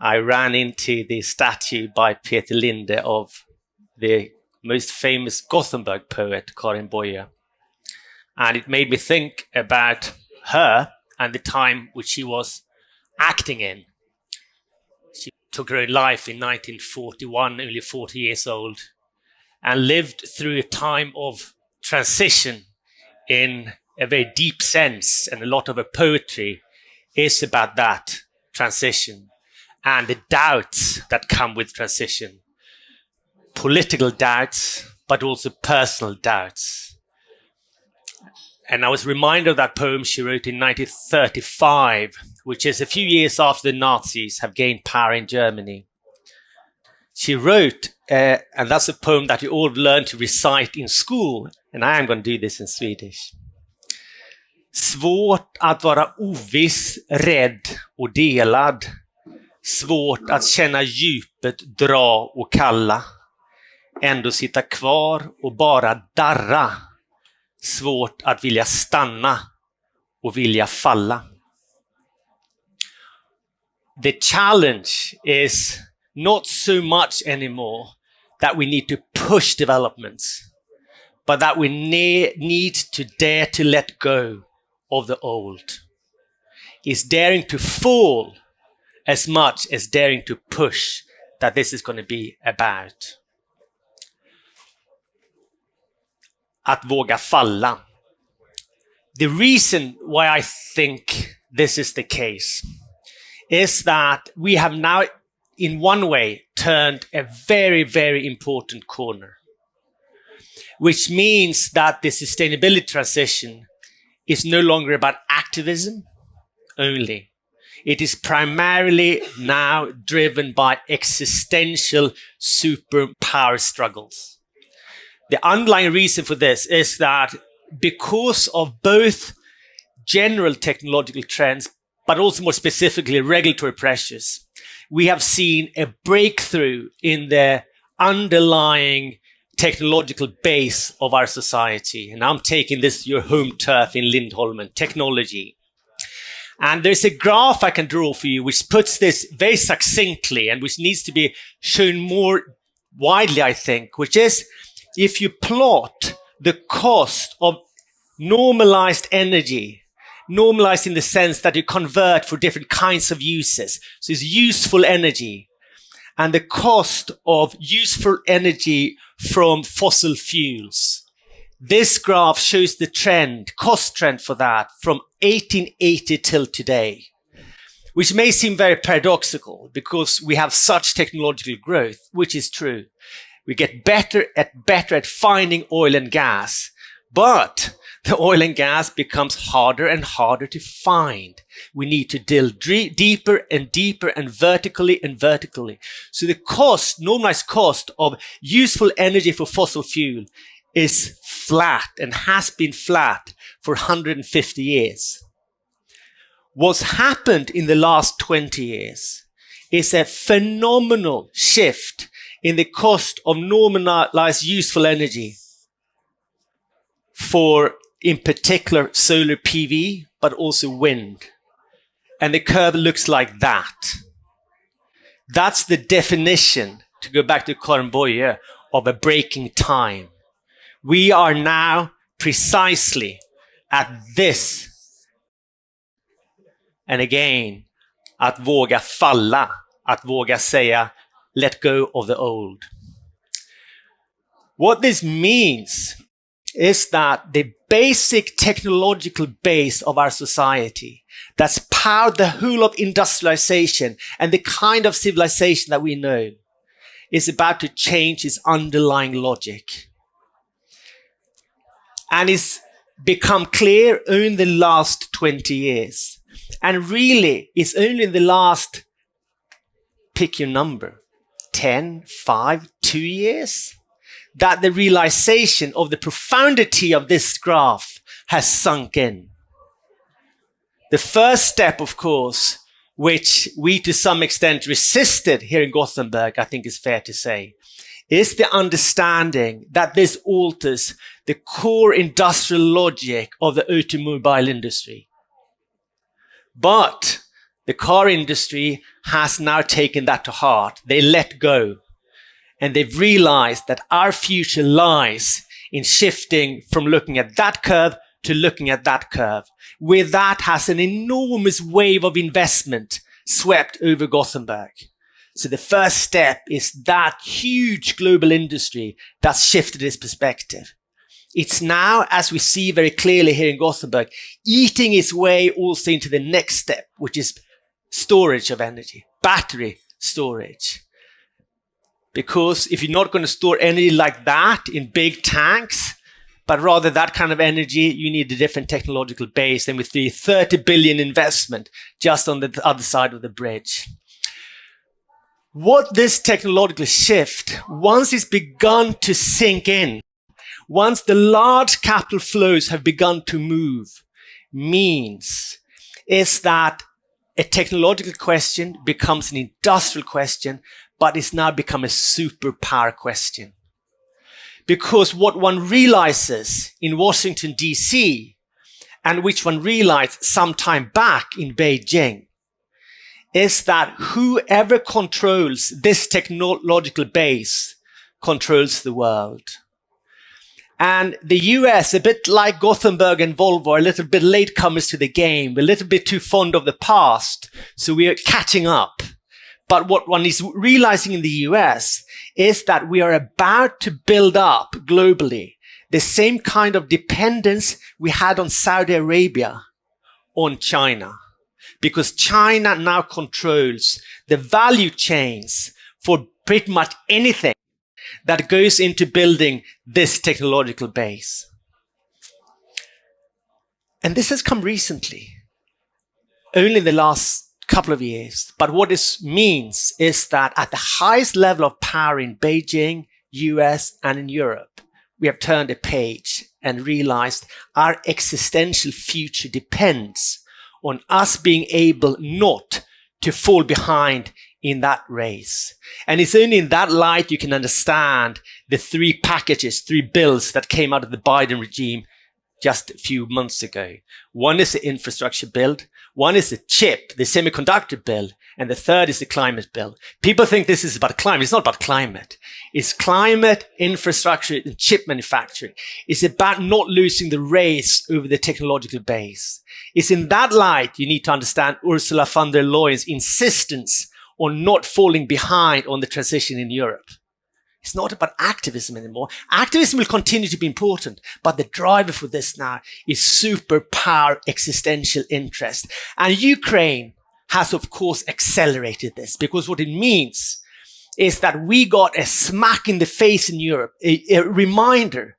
I ran into the statue by Peter Linde of the most famous Gothenburg poet, Karin Boye. And it made me think about her and the time which she was acting in. She took her own life in 1941, only 40 years old, and lived through a time of transition in a very deep sense. And a lot of her poetry is about that transition and the doubts that come with transition. Political doubts, but also personal doubts. And I was reminded of that poem she wrote in 1935, which is a few years after the Nazis have gained power in Germany. She wrote, and that's a poem that you all learn to recite in school, and I am going to do this in Swedish. Svårt att vara oviss, rädd och delad. Svårt att känna djupet, dra och kalla. Ändå sitta kvar och bara darra. Svårt att vilja stanna och vilja falla. The challenge is not so much anymore that we need to push developments, but that we need to dare to let go of the old. Is daring to fall as much as daring to push that this is going to be about. Att våga falla. The reason why I think this is the case is that we have now, in one way, turned a very, very important corner, which means that the sustainability transition is no longer about activism only. It is primarily now driven by existential superpower struggles. The underlying reason for this is that because of both general technological trends, but also more specifically regulatory pressures, we have seen a breakthrough in the underlying technological base of our society. And I'm taking this to your home turf in Lindholmen, technology. And there's a graph I can draw for you which puts this very succinctly and which needs to be shown more widely, I think, which is if you plot the cost of normalized energy, normalized in the sense that you convert for different kinds of uses. So it's useful energy, and the cost of useful energy from fossil fuels. This graph shows the trend, cost trend for that from 1880 till today, which may seem very paradoxical because we have such technological growth, which is true. We get better at finding oil and gas, but the oil and gas becomes harder and harder to find. We need to drill deeper and deeper and vertically. So the cost, normalized cost of useful energy for fossil fuel is flat and has been flat for 150 years. What's happened in the last 20 years is a phenomenal shift in the cost of normalized useful energy for, in particular, solar PV, but also wind. And the curve looks like that. That's the definition, to go back to Karin Boye, of a breaking time. We are now precisely at this. And again, att våga falla, att våga säga, let go of the old. What this means is that the basic technological base of our society that's powered the whole of industrialization and the kind of civilization that we know is about to change its underlying logic. And it's become clear only in the last 20 years. And really, it's only in the last, pick your number, 10, 5, 2 years, that the realization of the profundity of this graph has sunk in. The first step, of course, which we to some extent resisted here in Gothenburg, I think is fair to say, is the understanding that this alters the core industrial logic of the automobile industry. But The car industry has now taken that to heart. They let go. And they've realized that our future lies in shifting from looking at that curve to looking at that curve. With that has an enormous wave of investment swept over Gothenburg. So the first step is that huge global industry that's shifted its perspective. It's now, as we see very clearly here in Gothenburg, eating its way also into the next step, which is storage of energy, battery storage. Because if you're not going to store energy like that in big tanks, but rather that kind of energy, you need a different technological base. And with the 30 billion investment just on the other side of the bridge. What this technological shift, once it's begun to sink in, once the large capital flows have begun to move, means is that a technological question becomes an industrial question, but it's now become a superpower question. Because what one realizes in Washington, D.C., and which one realized some time back in Beijing, is that whoever controls this technological base controls the world. And the US, a bit like Gothenburg and Volvo, are a little bit latecomers to the game. We're a little bit too fond of the past, so we are catching up. But what one is realizing in the US is that we are about to build up globally the same kind of dependence we had on Saudi Arabia on China. Because China now controls the value chains for pretty much anything that goes into building this technological base. And this has come recently, only in the last couple of years. But what this means is that at the highest level of power in Beijing, US, and in Europe, we have turned a page and realized our existential future depends on us being able not to fall behind in that race. And it's only in that light you can understand the three bills that came out of the Biden regime just a few months ago. One is the infrastructure bill, one is the chip, the semiconductor bill, and the third is the climate bill. People think this is about climate. It's not about climate. It's climate, infrastructure, and chip manufacturing. It's about not losing the race over the technological base. It's in that light you need to understand Ursula von der Leyen's insistence on not falling behind on the transition in Europe. It's not about activism anymore. Activism will continue to be important, but the driver for this now is superpower existential interest. And Ukraine has, of course, accelerated this, because what it means is that we got a smack in the face in Europe, a reminder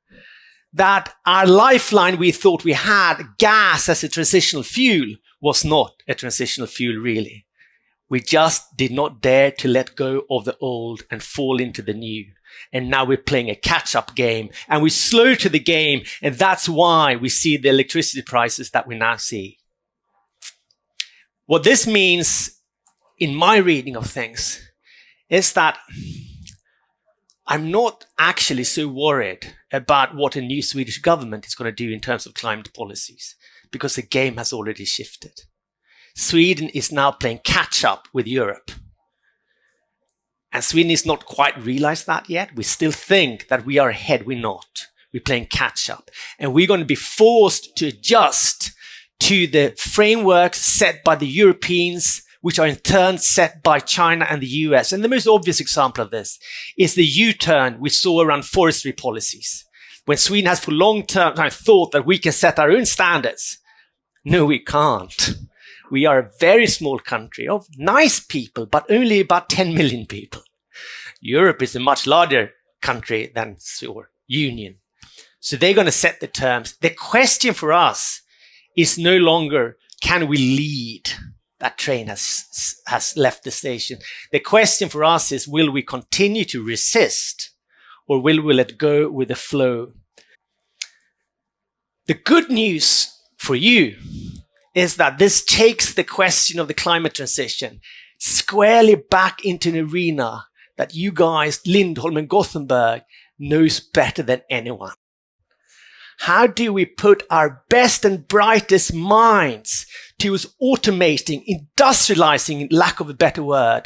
that our lifeline we thought we had, gas as a transitional fuel, was not a transitional fuel really. We just did not dare to let go of the old and fall into the new. And now we're playing a catch-up game, and we're slow to the game, and that's why we see the electricity prices that we now see. What this means, in my reading of things, is that I'm not actually so worried about what a new Swedish government is going to do in terms of climate policies, because the game has already shifted. Sweden is now playing catch-up with Europe. And Sweden is not quite realized that yet. We still think that we are ahead. We're not. We're playing catch-up. And we're going to be forced to adjust to the frameworks set by the Europeans, which are in turn set by China and the US. And the most obvious example of this is the U-turn we saw around forestry policies, when Sweden has for long time thought that we can set our own standards. No, we can't. We are a very small country of nice people, but only about 10 million people. Europe is a much larger country than your union. So they're going to set the terms. The question for us is no longer, can we lead? That train has left the station. The question for us is, will we continue to resist, or will we let go with the flow? The good news for you is that this takes the question of the climate transition squarely back into an arena that you guys, Lindholm and Gothenburg, knows better than anyone. How do we put our best and brightest minds towards automating, industrializing, in lack of a better word,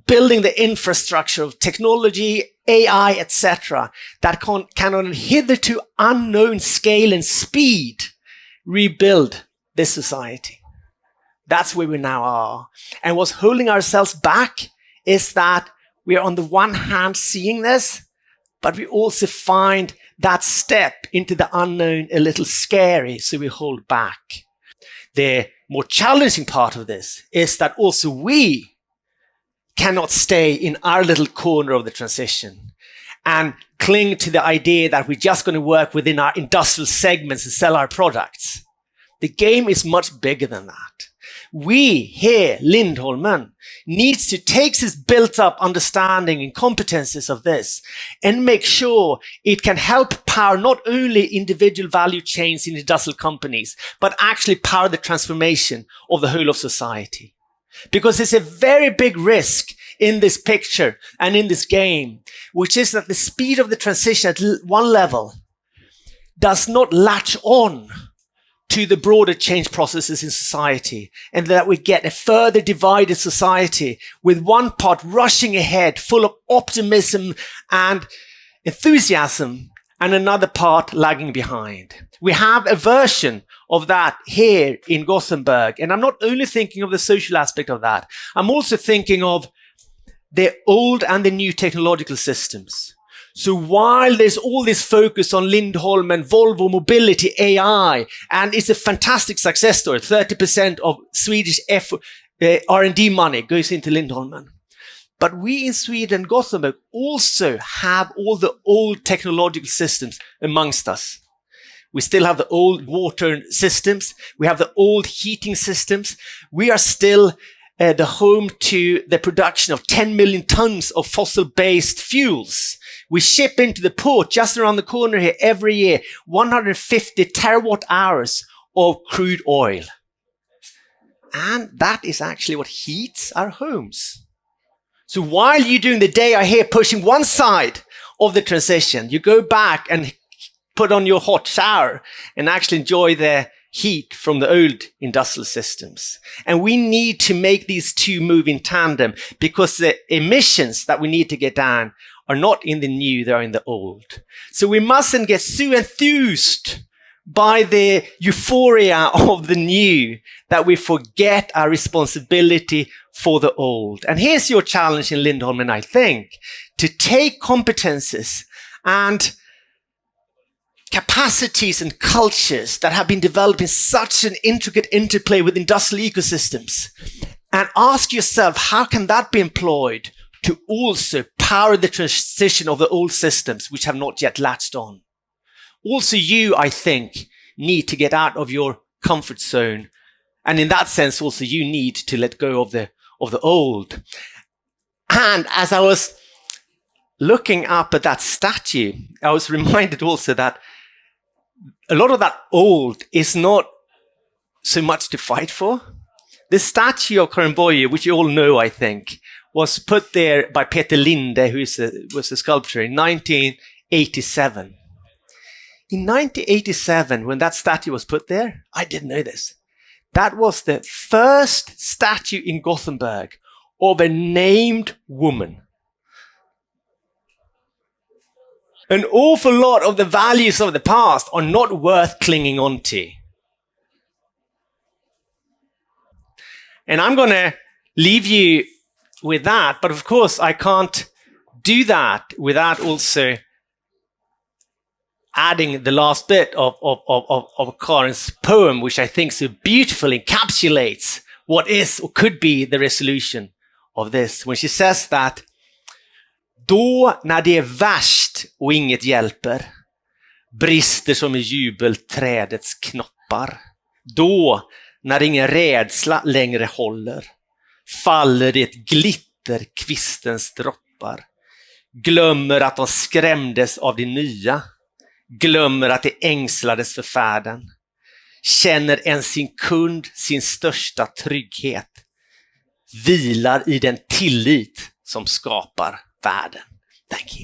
building the infrastructure of technology, AI, etc., that can on a hitherto unknown scale and speed rebuild this society? That's where we now are. And what's holding ourselves back is that we are on the one hand seeing this, but we also find that step into the unknown a little scary, so we hold back. The more challenging part of this is that also we cannot stay in our little corner of the transition and cling to the idea that we're just going to work within our industrial segments and sell our products. The game is much bigger than that. We here, Lindholmen, needs to take this built-up understanding and competences of this and make sure it can help power not only individual value chains in industrial companies, but actually power the transformation of the whole of society. Because there's a very big risk in this picture and in this game, which is that the speed of the transition at one level does not latch on to the broader change processes in society, and that we get a further divided society with one part rushing ahead full of optimism and enthusiasm and another part lagging behind. We have a version of that here in Gothenburg, and I'm not only thinking of the social aspect of that, I'm also thinking of the old and the new technological systems. So while there's all this focus on Lindholmen, Volvo, mobility, AI, and it's a fantastic success story, 30% of Swedish R&D money goes into Lindholmen. But we in Sweden, Gothenburg, also have all the old technological systems amongst us. We still have the old water systems. We have the old heating systems. We are still the home to the production of 10 million tons of fossil-based fuels. We ship into the port just around the corner here every year 150 terawatt hours of crude oil. And that is actually what heats our homes. So while you during the day are here pushing one side of the transition, you go back and put on your hot shower and actually enjoy the heat from the old industrial systems. And we need to make these two move in tandem, because the emissions that we need to get down are not in the new, they're in the old. So we mustn't get so enthused by the euphoria of the new that we forget our responsibility for the old. And here's your challenge in Lindholmen, I think, to take competences and capacities and cultures that have been developed in such an intricate interplay with industrial ecosystems and ask yourself, how can that be employed to also power the transition of the old systems which have not yet latched on? Also, you, I think, need to get out of your comfort zone. And in that sense, also, you need to let go of the old. And as I was looking up at that statue, I was reminded also that a lot of that old is not so much to fight for. The statue of Karin Boye, which you all know, I think, was put there by Peter Linde, who was a sculptor, in 1987. In 1987, when that statue was put there, I didn't know this. That was the first statue in Gothenburg of a named woman. An awful lot of the values of the past are not worth clinging on to. And I'm going to leave you with that, but of course I can't do that without also adding the last bit of Karin's poem, which I think so beautifully encapsulates what is or could be the resolution of this. When she says that, då när det är värst och inget hjälper, brister som i jubelträdets knoppar. Då när ingen rädsla längre håller, faller det glitter kvistens droppar. Glömmer att de skrämdes av det nya. Glömmer att de ängslades för färden. Känner en sin kund sin största trygghet. Vilar i den tillit som skapar världen. Thank you.